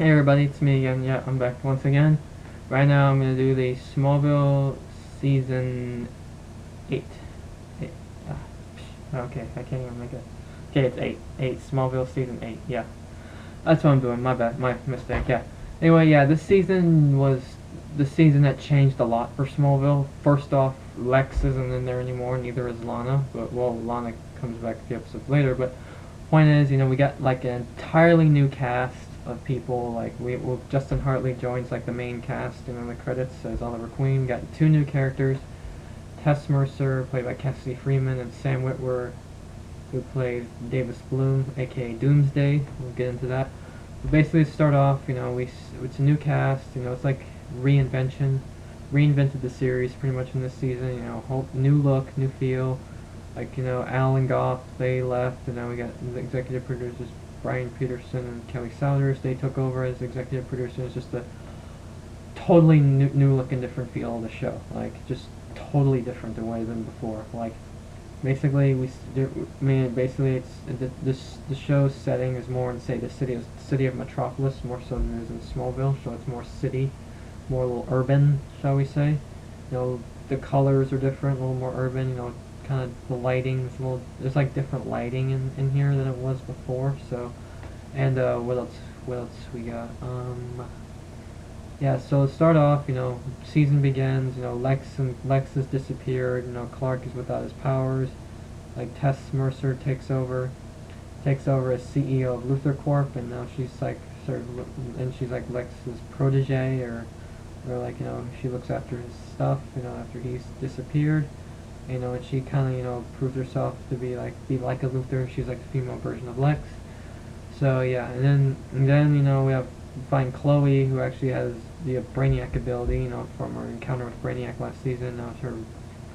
Hey everybody, it's me again. Yeah, I'm back once again. Right now I'm gonna do the Smallville season 8. Eight. Okay, I can't even make it. Okay, it's 8. 8. Smallville season 8. Yeah. That's what I'm doing. My bad. My mistake. Yeah. Anyway, yeah, this season was the season that changed a lot for Smallville. First off, Lex isn't in there anymore, neither is Lana. But, well, Lana comes back a few episodes later. But, point is, we got like an entirely new cast of people. Like, Justin Hartley joins like the main cast, the credits as Oliver Queen. We got 2 new characters. Tess Mercer, played by Cassidy Freeman, and Sam Witwer, who plays Davis Bloom, aka Doomsday. We'll get into that. But basically, to start off, it's a new cast. It's like reinvented the series pretty much in this season. Whole new look, new feel. Like Al and Goff, they left, and now we got the executive producers Brian Peterson and Kelly Souders. They took over as executive producers. It's just a totally new look and different feel of the show. Like just totally different way than before. Like basically basically the show's setting is more in say the city of Metropolis more so than it is in Smallville. So it's more city, more a little urban, shall we say? The colors are different, a little more urban. Kind of the lighting's a little. There's like different lighting in here than it was before. So, and what else? What else we got? Yeah, so to start off, season begins, Lex has disappeared, Clark is without his powers, like Tess Mercer takes over as CEO of Luthor Corp, and now she's like and she's like Lex's protege, or like, she looks after his stuff, after he's disappeared, and she kind of, proves herself to be like a Luthor. She's like the female version of Lex. So yeah, and then we find Chloe, who actually has the Brainiac ability, from her encounter with Brainiac last season. Now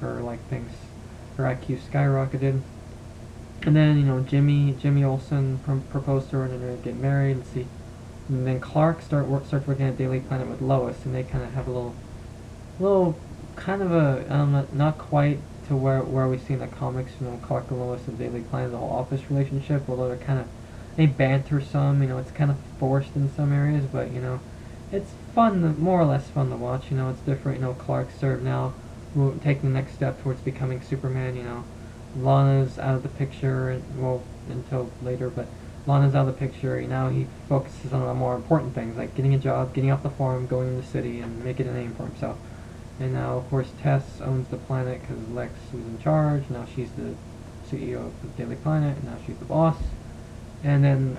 her like things, her IQ skyrocketed. And then Jimmy Olsen proposed to her, and then they get married. And see, and then Clark starts working at Daily Planet with Lois, and they kind of have a little kind of a not quite to where we see in the comics. Clark and Lois and Daily Planet, the whole office relationship, although they banter some. It's kind of forced in some areas, but it's fun, more or less fun to watch. It's different. Clark's sort of now taking the next step towards becoming Superman. Lana's out of the picture, until later, but Lana's out of the picture. Now he focuses on the more important things, like getting a job, getting off the farm, going to the city, and making a name for himself. And now, of course, Tess owns the planet because Lex is in charge. Now she's the CEO of the Daily Planet, and now she's the boss. And then,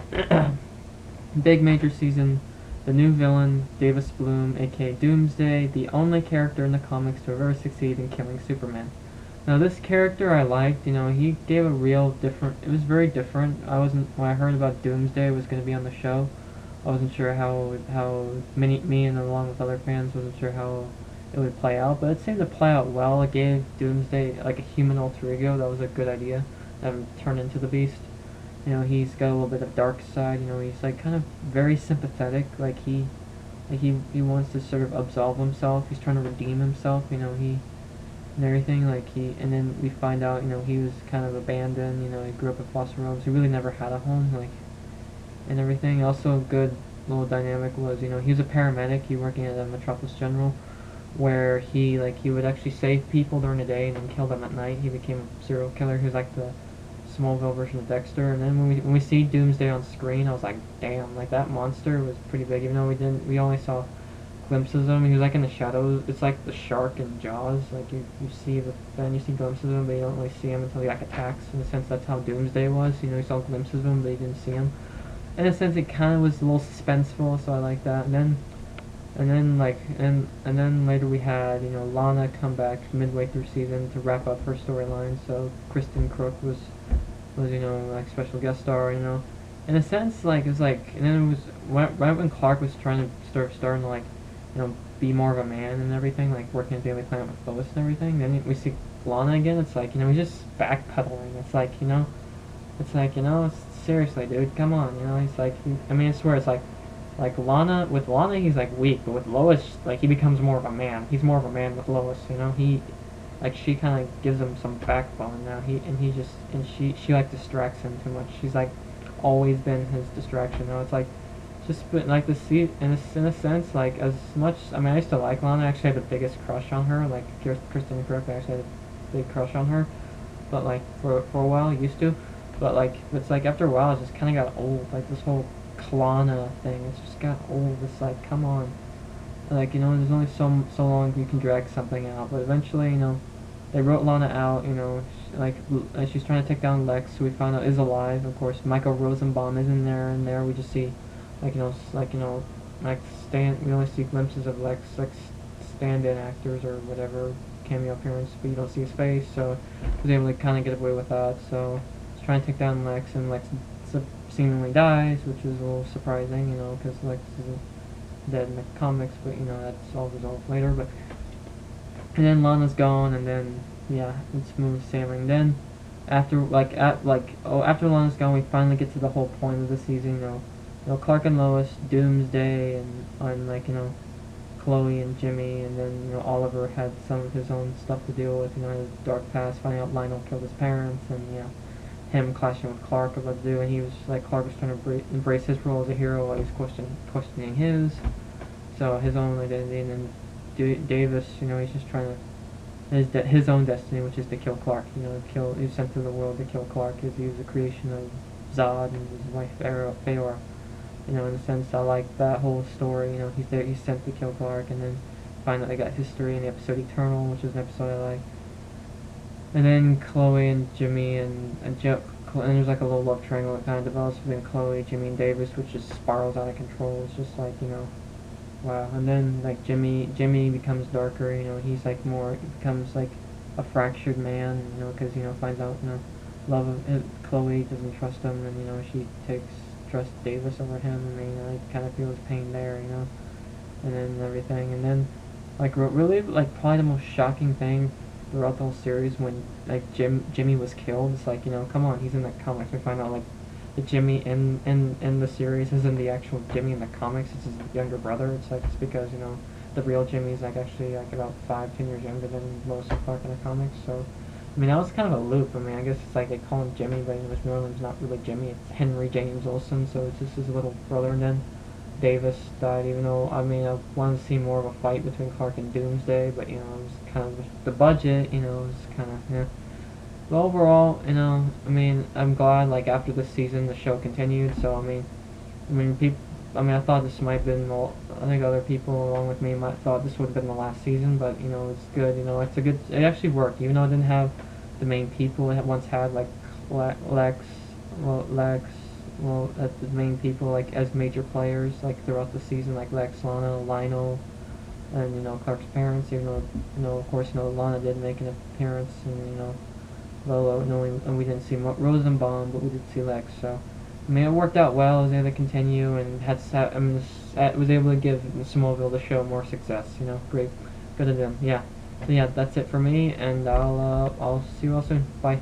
big major season, the new villain, Davis Bloom, aka Doomsday, the only character in the comics to ever succeed in killing Superman. Now this character I liked, he gave a real different, it was very different. When I heard about Doomsday was going to be on the show, I wasn't sure how me and along with other fans wasn't sure how it would play out, but it seemed to play out well. It gave Doomsday like a human alter ego. That was a good idea. Have him turn into the Beast. He's got a little bit of dark side. He's like kind of very sympathetic. Like he wants to sort of absolve himself. He's trying to redeem himself. And everything. And then we find out. He was kind of abandoned. He grew up in foster homes. He really never had a home. And everything. Also, a good little dynamic was, he was a paramedic. He was working at a Metropolis General, where he would actually save people during the day and then kill them at night. He became a serial killer. He was like the Smallville version of Dexter. And then when we see Doomsday on screen, I was like, damn, like that monster was pretty big. Even though we only saw glimpses of him. He was like in the shadows. It's like the shark in Jaws. Like you see you see glimpses of him, but you don't really see him until he like attacks. In a sense, that's how Doomsday was. You saw glimpses of him, but you didn't see him. In a sense, it kind of was a little suspenseful, so I like that. And then later we had Lana come back midway through season to wrap up her storyline. So Kristen Crook was like special guest star. In a sense, and then it was right when Clark was trying to starting to be more of a man and everything, like working at Daily Planet with Lois and everything. Then we see Lana again. It's like he's just backpedaling. It's like seriously, dude, come on. He's like I swear it's like with Lana he's like weak, but with Lois he becomes more of a man. He's more of a man with Lois. She kind of gives him some backbone now. She distracts him too much. She's like always been his distraction. It's like just but like the see in a sense, like as much. I mean, I used to like Lana. I actually had the biggest crush on her. Like Kristen Kirk, I actually had a big crush on her. But like for a while, I used to. But like it's like after a while, it just kind of got old. Like this whole Lana thing, it's just got old. It's like, come on. Like, there's only so long you can drag something out. But eventually, they wrote Lana out. Like she's trying to take down Lex, who we found out is alive. Of course, Michael Rosenbaum is in there, and there we just see, like like we only see glimpses of Lex, like stand-in actors or whatever cameo appearance, but you don't see his face. So he was able to kind of get away with that. So he's trying to take down Lex, and Lex seemingly dies, which is a little surprising, because Lex is dead in the comics, but that's all resolved later. But and then Lana's gone, and then yeah, it's smooth sailing. Then after after Lana's gone, we finally get to the whole point of the season. Clark and Lois, Doomsday, and Chloe and Jimmy, and then Oliver had some of his own stuff to deal with. His dark past, finding out Lionel killed his parents, and him clashing with Clark of what to do, and he was like Clark was trying to embrace his role as a hero while he was questioning his, so his own identity, and then Davis, he's just trying to his own destiny, which is to kill Clark. He was sent to the world to kill Clark, because he was a creation of Zod and his wife Faora. In a sense, I like that whole story. He's sent to kill Clark, and then find out they got history in the episode Eternal, which is an episode I like. And then Chloe and Jimmy and there's like a little love triangle that kind of develops between Chloe, Jimmy, and Davis, which just spirals out of control. It's just like, wow. And then like Jimmy becomes darker. He's like becomes like a fractured man. Because finds out love of Chloe doesn't trust him, and she trusts Davis over him, and he kind of feels pain there. And then everything, and then like really like probably the most shocking thing throughout the whole series when like Jimmy was killed. It's like, come on, he's in the comics. We find out like the Jimmy in the series isn't the actual Jimmy in the comics. It's his younger brother. It's like it's because the real Jimmy's like actually like about 5-10 years younger than Lois and Clark in the comics. So I mean that was kind of a loop. I mean I guess it's like they call him Jimmy, but his real name's not really Jimmy. It's Henry James Olsen. So it's just his little brother. And then Davis died, even though I wanted to see more of a fight between Clark and Doomsday, but it was kind of the budget, was kind of But overall, I'm glad like after this season the show continued. So I thought this might have been. I think other people along with me might thought this would have been the last season, but it's good. It actually worked, even though it didn't have the main people it once had, like Lex. Well, at the main people like as major players like throughout the season, like Lex, Lana, Lionel, and Clark's parents. Even though of course Lana did make an appearance, and Lolo, and we didn't see Rosenbaum, but we did see Lex. So it worked out well. I was able to continue and was able to give Smallville the show more success. Great, good of them. Yeah. So yeah, that's it for me, and I'll see you all soon. Bye.